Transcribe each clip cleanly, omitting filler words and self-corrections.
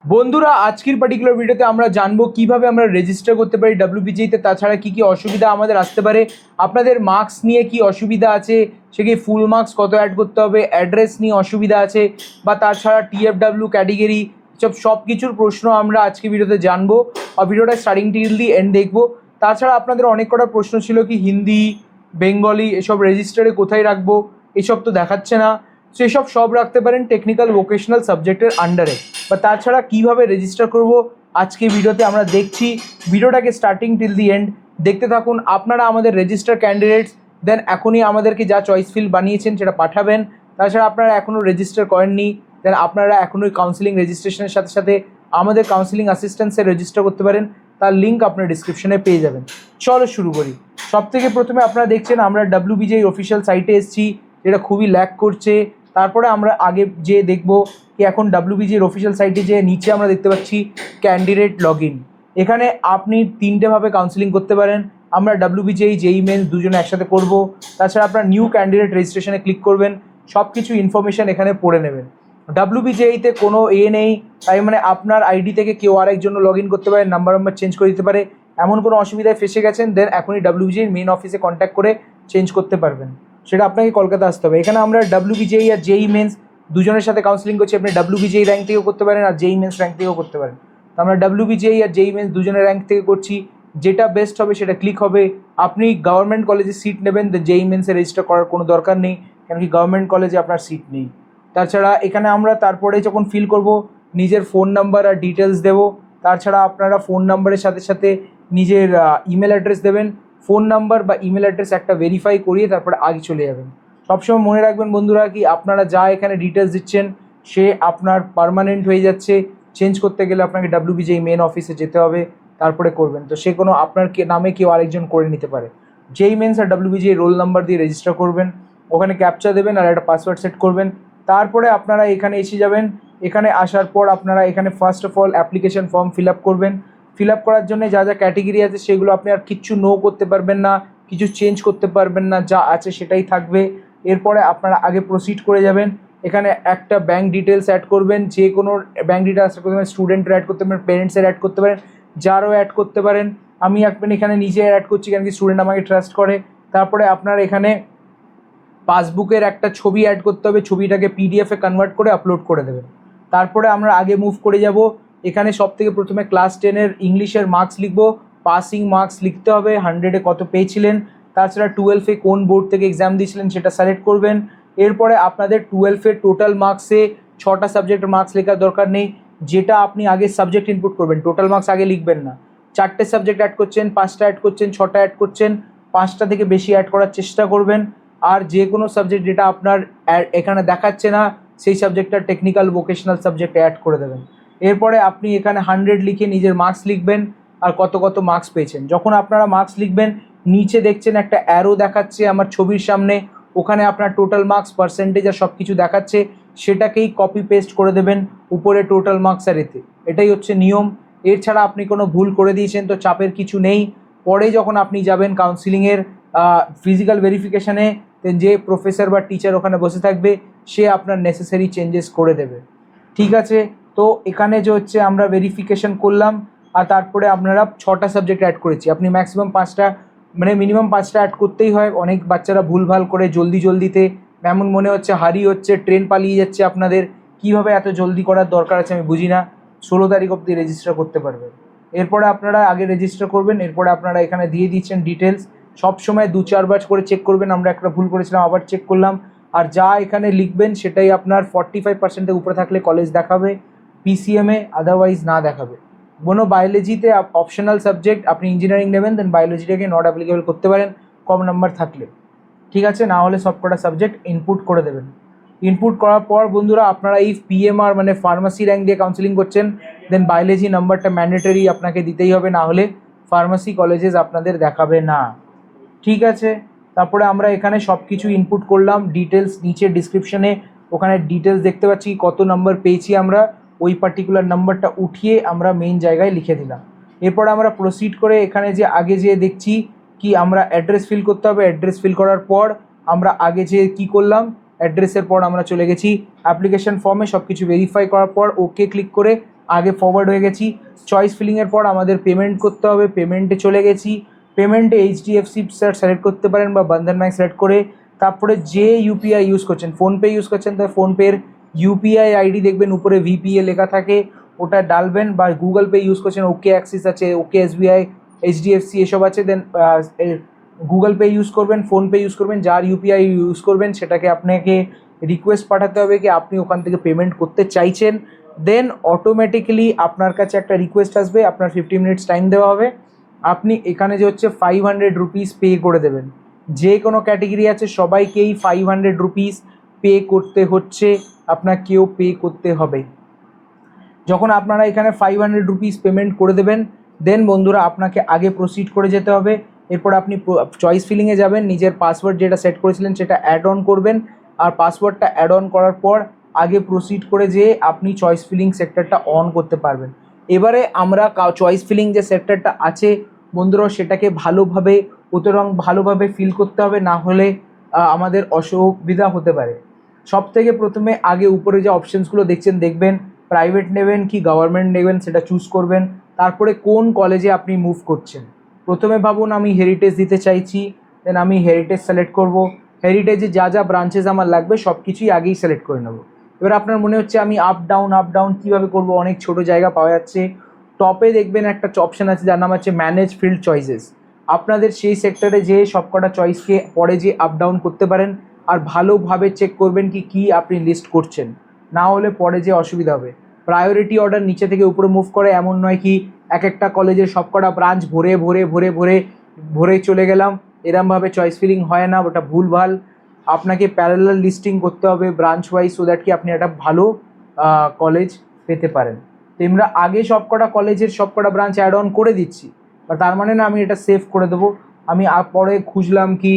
বন্ধুরা আজকের পার্টিকুলার ভিডিওতে আমরা জানবো কিভাবে আমরা রেজিস্টার করতে পারি ডাব্লিউবিজিতে, তাছাড়া কি কি অসুবিধা আমাদের আসতে পারে, আপনাদের মার্কস নিয়ে কি অসুবিধা আছে, সে কি ফুল মার্কস কত অ্যাড করতে হবে, অ্যাড্রেস নিয়ে অসুবিধা আছে, বা তাছাড়া টিএফডাব্লিউ ক্যাটেগরি সব কিছুর প্রশ্ন আমরা আজকে ভিডিওতে জানবো। আর ভিডিওটা স্টার্টিং টিল দি এন্ড দেখবো। তাছাড়া আপনাদের অনেক কটা প্রশ্ন ছিল কি হিন্দি, বেঙ্গলি এসব রেজিস্টারে কোথায় রাখবো, এসব তো দেখাচ্ছে না। সেসব সব রাখতে পারেন টেকনিক্যাল ভোকেশনাল সাবজেক্টের আন্ডারে। বা তাছাড়া কীভাবে রেজিস্টার করব আজকে ভিডিওতে আমরা দেখছি। ভিডিওটাকে স্টার্টিং টিল দি এন্ড দেখতে থাকুন। আপনারা আমাদের রেজিস্টার ক্যান্ডিডেটস, দেন এখনই আমাদেরকে যা চয়েস ফিল বানিয়েছেন সেটা পাঠাবেন। তাছাড়া আপনারা এখনও রেজিস্টার করেননি, দেন আপনারা এখনই কাউন্সিলিং রেজিস্ট্রেশনের সাথে সাথে আমাদের কাউন্সিলিং অ্যাসিস্ট্যান্সে রেজিস্টার করতে পারেন। তার লিঙ্ক আপনার ডিসক্রিপশনে পেয়ে যাবেন। চলো শুরু করি। সবথেকে প্রথমে আপনারা দেখছেন আমরা ডাব্লিউবিজিআই অফিসিয়াল সাইটে এসেছি, যেটা খুবই ল্যাগ করছে। তারপরে আমরা আগে যে দেখব কি এখন ডাব্লিউবিজির অফিসিয়াল সাইটে যে নিচে আমরা দেখতে পাচ্ছি ক্যান্ডিডেট লগ ইন। এখানে আপনি তিনটেভাবে কাউন্সিলিং করতে পারেন। আমরা ডাব্লিউবিজিআই জেই মেন্স দুজনে একসাথে করব। তাছাড়া আপনার নিউ ক্যান্ডিডেট রেজিস্ট্রেশনে ক্লিক করবেন, সব কিছু ইনফরমেশান এখানে পড়ে নেবেন। ডাব্লিউবিজিআইতে কোনো নেই, তাই মানে আপনার আইডি থেকে কেউ আরেকজন লগ ইন করতে পারে, নাম্বার চেঞ্জ করে দিতে পারে। এমন কোনো অসুবিধায় ফেসে গেছেন, দেন এখনই ডাব্লিউবিজিআই মেন অফিসে কন্ট্যাক্ট করে চেঞ্জ করতে পারবেন। সেটা আপনাকে কলকাতা আসতে হবে। এখানে আমরা ডাব্লিউবিজিআই আর জেই মেন্স দুজনের সাথে কাউন্সিলিং করছি। আপনি ডাব্লিউবিজিআই র্যাঙ্ক থেকেও করতে পারেন আর জেই মেন্স র্যাঙ্ক থেকেও করতে পারেন। তো আমরা ডাব্লিউবিজিআই আর জেই মেন্স দুজনের র্যাঙ্ক থেকে করছি। যেটা বেস্ট হবে সেটা ক্লিক হবে। আপনি গভর্নমেন্ট কলেজে সিট নেবেন, তো জেই মেন্সে রেজিস্টার করার কোনো দরকার নেই, কেন কি গভর্নমেন্ট কলেজে আপনার সিট নেই। তাছাড়া এখানে আমরা তারপরে যখন ফিল করব নিজের ফোন নাম্বার আর ডিটেলস দেবো। তাছাড়া আপনারা ফোন নাম্বারের সাথে সাথে নিজের ইমেল অ্যাড্রেস দেবেন। ফোন নাম্বার বা ইমেল অ্যাড্রেস একটা ভেরিফাই করিয়ে তারপরে আগে চলে যাবেন। সবসময় মনে রাখবেন বন্ধুরা কি আপনারা যা এখানে ডিটেলস দিচ্ছেন সে আপনার পার্মানেন্ট হয়ে যাচ্ছে। চেঞ্জ করতে গেলে আপনাকে ডাব্লিউবিজিআই মেন অফিসে যেতে হবে, তারপরে করবেন। তো সে কোনো আপনার নামে কেউ আরেকজন করে নিতে পারে। জেই মেন্স আর ডাব্লিউবিজিআই রোল নাম্বার দিয়ে রেজিস্টার করবেন, ওখানে ক্যাপচা দেবেন আর একটা পাসওয়ার্ড সেট করবেন। তারপরে আপনারা এখানে এসে যাবেন। এখানে আসার পর আপনারা এখানে first of all application form fill up করবেন। ফিল আপ করার জন্য যা যা ক্যাটেগরি আছে সেগুলো আপনি আর কিচ্ছু নো করতে পারবেন না, কিছু চেঞ্জ করতে পারবেন না, যা আছে সেটাই থাকবে। এরপরে আপনারা আগে প্রসিড করে যাবেন। এখানে একটা ব্যাঙ্ক ডিটেলস অ্যাড করবেন, যে কোনো ব্যাঙ্ক ডিটেলস অ্যাড করতে পারেন। স্টুডেন্টের অ্যাড করতে পারেন, পেরেন্টসের অ্যাড করতে পারেন, যারও অ্যাড করতে পারেন। আমি এখানে নিজে অ্যাড করছি কারণ কি স্টুডেন্ট আমাকে ট্রাস্ট করে। তারপরে আপনার এখানে পাসবুকের একটা ছবি অ্যাড করতে হবে, ছবিটাকে পিডিএফে কনভার্ট করে আপলোড করে দেবেন। তারপরে আমরা আগে মুভ করে যাব। এখানে সবথেকে প্রথমে ক্লাস 10-এর ইংলিশের মার্কস লিখবো। পাসিং মার্কস লিখতে হবে, 100-এ কত পেয়েছিলেন। তাছাড়া 12-এ কোন বোর্ড থেকে এক্সাম দিয়েছিলেন সেটা সিলেক্ট করবেন। এরপরে আপনাদের 12-এর টোটাল মার্কসে 6টা সাবজেক্টের মার্কস লেখার দরকার নেই, যেটা আপনি আগে সাবজেক্ট ইনপুট করবেন, টোটাল মার্কস আগে লিখবেন না। 4টে সাবজেক্ট অ্যাড করছেন, 5টা অ্যাড করছেন, 6টা অ্যাড করছেন, 5টা থেকে বেশি অ্যাড করার চেষ্টা করবেন। আর যে কোনো সাবজেক্ট যেটা আপনার এখানে দেখাচ্ছে না সেই সাবজেক্টটা টেকনিক্যাল ভোকেশনাল সাবজেক্টে অ্যাড করে দেবেন। এরপরে আপনি এখানে 100 লিখে নিজের মার্কস লিখবেন আর কত কত মার্কস পেয়েছেন। যখন আপনারা মার্কস লিখবেন নিচে দেখছেন একটা অ্যারো দেখাচ্ছে আমার ছবির সামনে, ওখানে আপনার টোটাল মার্কস পার্সেন্টেজ আর সব কিছু দেখাচ্ছে, সেটাকেই কপি পেস্ট করে দেবেন উপরে টোটাল মার্কস আর এতে। এটাই হচ্ছে নিয়ম। এর ছাড়া আপনি কোনো ভুল করে দিয়েছেন তো চাপের কিছু নেই। পরে যখন আপনি যাবেন কাউন্সিলিংয়ের ফিজিক্যাল ভেরিফিকেশানে, যে প্রফেসর বা টিচার ওখানে বসে থাকবে সে আপনার নেসেসারি চেঞ্জেস করে দেবে। ঠিক আছে, তো এখানে যে হচ্ছে আমরা ভেরিফিকেশান করলাম আর তারপরে আপনারা 6টা সাবজেক্ট অ্যাড করেছি। আপনি ম্যাক্সিমাম 5টা মানে মিনিমাম 5টা অ্যাড করতেই হয়। অনেক বাচ্চারা ভুলভাল করে জলদিতে, এমন মনে হচ্ছে হারি হচ্ছে, ট্রেন পালিয়ে যাচ্ছে আপনাদের। কীভাবে এত জলদি করার দরকার আছে আমি বুঝি না। 16 তারিখ অবধি রেজিস্টার করতে পারবেন। এরপরে আপনারা আগে রেজিস্টার করবেন, এরপরে আপনারা এখানে দিয়ে দিচ্ছেন ডিটেলস। সব সময় 2-4 বার করে চেক করবেন। আমরা একটা ভুল করেছিলাম, আবার চেক করলাম। আর যা এখানে লিখবেন সেটাই আপনার 45%-এর উপরে থাকলে কলেজ দেখাবে, পিসিএমে আদারওয়াইজ না দেখাবে। কোনো বায়োলজিতে অপশনাল সাবজেক্ট, আপনি ইঞ্জিনিয়ারিং নেবেন দেন বায়োলজিটাকে নট অ্যাপ্লিকেবল করতে পারেন কম নাম্বার থাকলে। ঠিক আছে, না হলে সব কটা সাবজেক্ট ইনপুট করে দেবেন। ইনপুট করার পর বন্ধুরা আপনারা এই পিএমআর মানে ফার্মাসি র্যাঙ্ক দিয়ে কাউন্সিলিং করছেন, দেন বায়োলজি নাম্বারটা ম্যান্ডেটরি আপনাকে দিতেই হবে, না হলে ফার্মাসি কলেজেস আপনাদের দেখাবে না। ঠিক আছে, তারপরে আমরা এখানে সব কিছু ইনপুট করলাম। ডিটেলস নিচে ডিসক্রিপশনে ওখানে ডিটেলস দেখতে পাচ্ছি কত নাম্বার পেয়েছি আমরা, ওই পার্টিকুলার নাম্বারটা উঠিয়ে আমরা মেইন জায়গায় লিখে দিলাম। এরপর আমরা প্রসিড করে এখানে যে আগে যে দেখছি কি আমরা অ্যাড্রেস ফিল করতে হবে। অ্যাড্রেস ফিল করার পর আমরা আগে যে কি করলাম, অ্যাড্রেসের পর আমরা চলে গেছি অ্যাপ্লিকেশন ফর্মে। সব কিছু ভেরিফাই করার পর ওকে ক্লিক করে আগে ফরওয়ার্ড হয়ে গেছি। চয়েস ফিলিংয়ের পর আমাদের পেমেন্ট করতে হবে, পেমেন্টে চলে গেছি। পেমেন্টে এইচডিএফসি স্যার সিলেক্ট করতে পারেন বা বন্ধন ব্যাংক সিলেক্ট করে তারপরে যে ইউপিআই ইউজ করছেন, ফোনপে ইউজ করছেন তাই ফোনপের ইউপিআই আইডি দেখবেন উপরে ভিপিএ লেখা থাকে, ওটা ডালবেন। বা গুগল পে ইউজ করছেন, ওকে অ্যাক্সিস আছে, ওকে এসবিআই, এইচডিএফসি এসব আছে, দেন গুগল পে ইউজ করবেন, ফোনপে ইউজ করবেন, যার ইউপিআই ইউজ করবেন সেটাকে আপনাকে রিকোয়েস্ট পাঠাতে হবে কি আপনি ওখান থেকে পেমেন্ট করতে চাইছেন। দেন অটোমেটিক্যালি আপনার কাছে একটা রিকোয়েস্ট আসবে, আপনার 50 মিনিটস টাইম দেওয়া হবে, আপনি এখানে যে হচ্ছে 500 রুপিস পে করে দেবেন। যে কোনো ক্যাটেগরি আছে সবাইকেই 500 রুপিস পে করতে হচ্ছে, আপনাকেও পে করতে হবে। যখন আপনারা এখানে 500 রুপিস পেমেন্ট করে দেবেন দেন বন্ধুরা আপনাকে আগে প্রসিড করে যেতে হবে। এরপর আপনি চয়েস ফিলিংয়ে যাবেন, নিজের পাসওয়ার্ড যেটা সেট করেছিলেন সেটা অ্যাড অন করবেন, আর পাসওয়ার্ডটা অ্যাড অন করার পর আগে প্রসিড করে যেয়ে আপনি চয়েস ফিলিং সেক্টরটা অন করতে পারবেন। এবারে আমরা চয়েস ফিলিং যে সেক্টরটা আছে বন্ধুরা সেটাকে ভালোভাবে ফিল করতে হবে, না হলে আমাদের অসুবিধা হতে পারে। সব থেকে প্রথমে আগে উপরে যে অপশানসগুলো দেখবেন প্রাইভেট নেবেন কি গভর্নমেন্ট নেবেন সেটা চুজ করবেন। তারপরে কোন কলেজে আপনি মুভ করছেন, প্রথমে ভাবুন আমি হেরিটেজ দিতে চাইছি, দেন আমি হেরিটেজ সিলেক্ট করব। হেরিটেজে যা ব্রাঞ্চেস আমার লাগবে সব কিছুই আগেই সিলেক্ট করে নেব। এবার আপনার মনে হচ্ছে আমি আপ ডাউন কীভাবে করব, অনেক ছোট জায়গা পাওয়া যাচ্ছে। টপে দেখবেন একটা অপশান আছে যার নাম হচ্ছে ম্যানেজ ফিল্ড চয়েসেস। আপনাদের সেই সেক্টরে যে সবকটা চয়েসকে পরে যে আপ ডাউন করতে পারেন, আর ভালোভাবে চেক করবেন কি আপনি লিস্ট করছেন, না হলে পরে যে অসুবিধা হবে। প্রায়োরিটি অর্ডার নিচে থেকে উপরে মুভ করে, এমন নয় কি এক একটা কলেজের সবকটা ব্রাঞ্চ ভরে চলে গেলাম, এরমভাবে চয়েস ফিলিং হয় না, ওটা ভুলভাল। আপনাকে প্যারালাল লিস্টিং করতে হবে ব্রাঞ্চ ওয়াইজ, সো দ্যাট কি আপনি একটা ভালো কলেজ পেতে পারেন। তো আমরা আগে সবকটা কলেজের সবকটা ব্রাঞ্চ অ্যাড অন করে দিচ্ছি, বা তার মানে না আমি এটা সেভ করে দেবো। আমি পরে খুঁজলাম কি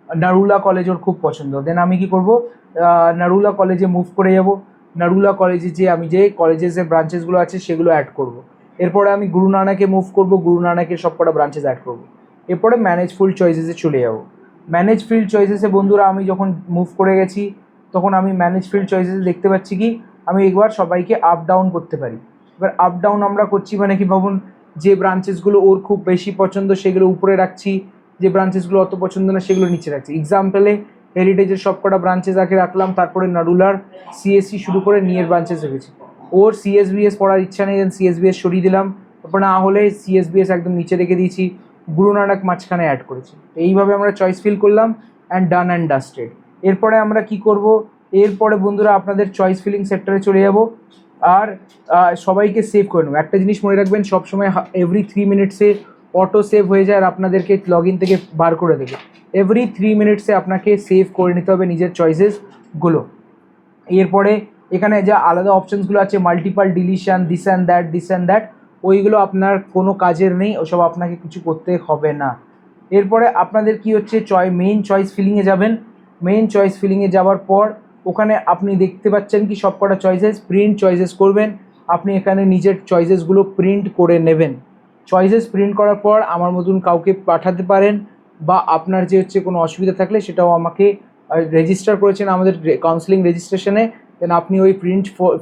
নারুলা কলেজ ওর খুব পছন্দ, দেন আমি কি করব নারুলা কলেজে মুভ করে যাব। নারুলা কলেজে আমি যে কলেজেসের ব্রাঞ্চেসগুলো আছে সেগুলো অ্যাড করব। এরপরে আমি গুরু নানাকে মুভ করব, গুরু নানাকের সবকটা ব্রাঞ্চেস অ্যাড করব। এরপরে ম্যানেজ ফিল্ড চয়েসেসে চলে যাব। ম্যানেজ ফিল্ড চয়েসেসে বন্ধুরা আমি যখন মুভ করে গেছি তখন আমি ম্যানেজ ফিল্ড চয়েসেসে দেখতে পাচ্ছি কি আমি একবার সবাইকে আপ ডাউন করতে পারি। এবার আপ ডাউন আমরা করছি মানে কি ভাবুন, যে ব্রাঞ্চেসগুলো ওর খুব বেশি পছন্দ সেগুলো উপরে রাখছি, যে ব্রাঞ্চেসগুলো অত পছন্দ না সেগুলো নিচে রাখছি। এক্সাম্পলে হেরিটেজের সবকটা ব্রাঞ্চেস আগে রাখলাম, তারপরে নারুলার সিএসসি শুরু করে নিয়ের ব্রাঞ্চেস রেখেছি। ওর সিএসবিএস পড়ার ইচ্ছা নেই, দেন সিএসবিএস সরিয়ে দিলাম, তারপর না হলে সিএসবিএস একদম নিচে রেখে দিয়েছি, গুরু নানক মাঝখানে অ্যাড করেছি। এইভাবে আমরা চয়েস ফিল করলাম অ্যান্ড ডান অ্যান্ড ডাস্টেড। এরপরে আমরা কি করব, এরপরে বন্ধুরা আপনাদের চয়েস ফিলিং সেক্টরে চলে যাব আর সবাইকে সেভ করে নেব। একটা জিনিস মনে রাখবেন, সবসময় এভরি 3 মিনিটসে অটো সেভ হয়ে যায় আর আপনাদেরকে লগ ইন থেকে বার করে দেবে। এভরি 3 মিনিটসে আপনাকে সেভ করে নিতে হবে নিজের চয়েসেসগুলো। এরপরে এখানে যা আলাদা অপশানসগুলো আছে multiple deletion, this and that, ওইগুলো আপনার কোনো কাজের নেই, ওসব আপনাকে কিছু করতে হবে না। এরপরে আপনাদের কি হচ্ছে মেইন চয়েস ফিলিংয়ে যাবেন। মেইন চয়েস ফিলিংয়ে যাওয়ার পর ওখানে আপনি দেখতে পাচ্ছেন কি সবকটা চয়েসেস প্রিন্ট চয়েসেস করবেন। আপনি এখানে নিজের চয়েসেসগুলো প্রিন্ট করে নেবেন। চয়েসেস প্রিন্ট করার পর আমার মতন কাউকে পাঠাতে পারেন, বা আপনার যে হচ্ছে কোনো অসুবিধা থাকলে সেটাও আমাকে রেজিস্টার করেছেন আমাদের কাউন্সিলিং রেজিস্ট্রেশনে, দেন আপনি ওই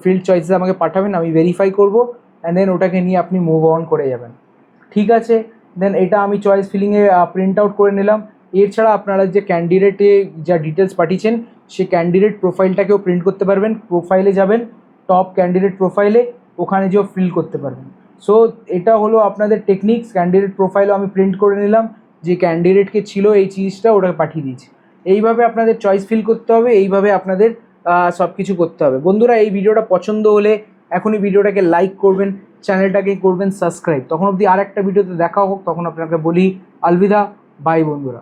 ফিল্ড চয়েসেস আমাকে পাঠাবেন, আমি ভেরিফাই করব অ্যান্ড দেন ওটাকে নিয়ে আপনি মুভ অন করে যাবেন। ঠিক আছে, দেন এটা আমি চয়েস ফিলিংয়ে প্রিন্ট আউট করে নিলাম। এছাড়া আপনারা যে ক্যান্ডিডেটে যা ডিটেলস পাঠিয়েছেন সেই ক্যান্ডিডেট প্রোফাইলটাকেও প্রিন্ট করতে পারবেন। প্রোফাইলে যাবেন, টপ ক্যান্ডিডেট প্রোফাইলে, ওখানে যেও ফিল করতে পারবেন। সো এটা হলো আপনাদের টেকনিক্স। ক্যান্ডিডেট প্রোফাইলও আমি প্রিন্ট করে নিলাম, যে ক্যান্ডিডেটকে ছিল এই জিনিসটা ওটাকে পাঠিয়ে দিয়েছি। এইভাবে আপনাদের চয়েস ফিল করতে হবে, এইভাবে আপনাদের সব কিছু করতে হবে। বন্ধুরা এই ভিডিওটা পছন্দ হলে এখনই ভিডিওটাকে লাইক করবেন, চ্যানেলটাকে করবেন সাবস্ক্রাইব। তখন অবধি আর একটা ভিডিওতে দেখা হোক, তখন আপনাকে বলি আলবিদা, বাই বন্ধুরা।